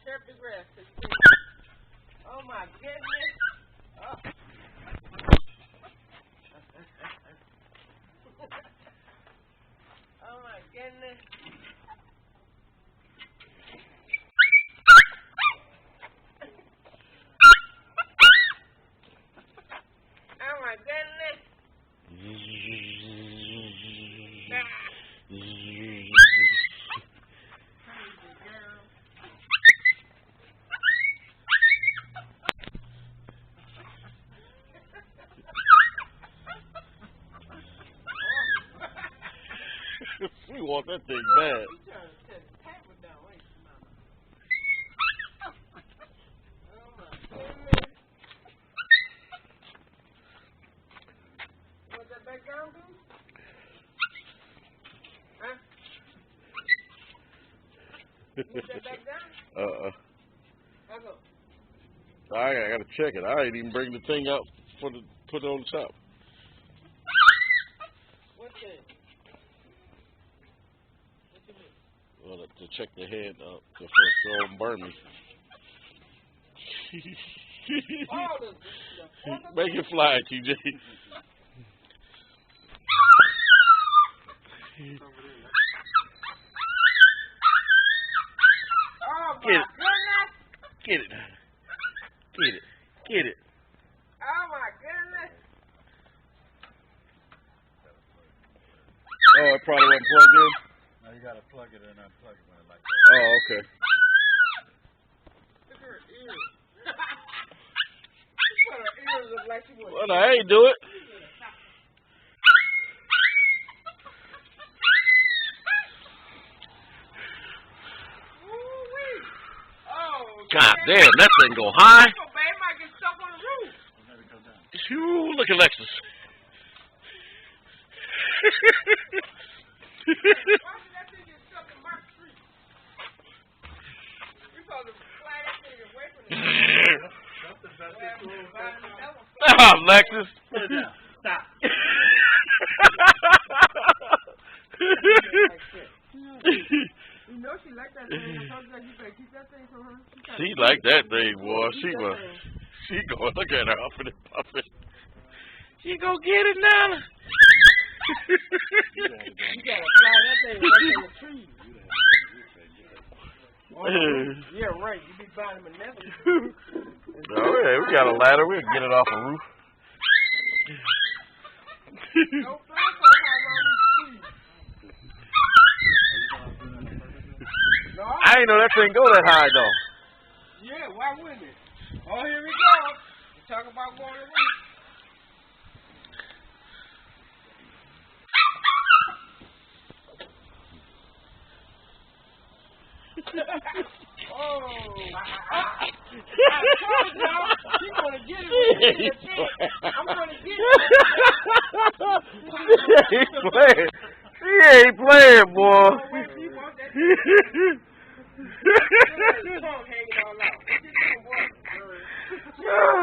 chirp his rest. Oh my goodness. Oh. Oh my goodness. Oh my goodness. We want that thing bad. I gotta check it. I ain't even bring the thing up for the put it on the top. What's that? Well, to check the head up so it don't burn me. Make it fly, TJ. Oh my Get it. goodness! Get it. Get it. Get it. Oh my goodness! Oh, it probably wasn't plugged in? No, you gotta plug it and unplug it when it like that. Oh, okay. Look at her ears. Look at her ears look like she was. Well, I ain't do it. God damn, that thing go high. Oh, babe, might get stuck on the roof. Phew, look at Lexus. Why did that thing get stuck in Mark Street? We supposed to fly that thing away from the Ah, Lexus. Put it down. Stop. You know she like that thing. I told you that you better keep that thing from her. She like that thing, boy. She go look at her up and puffing. She go get it now. You gotta fly that thing right in the tree. Yeah, right. You be buying them a nest. Oh, yeah, we got a ladder. We'll get it off a roof. Don't fly so high around these trees. No, I ain't know that thing go that high, though. yeah, why wouldn't it? Oh, here we go. You talk about going to roof. Oh, I told y'all, she's going to get it with me. I'm going to get it. He ain't playing. He ain't playing, boy. Oh, wait, you want that? Hanging all out.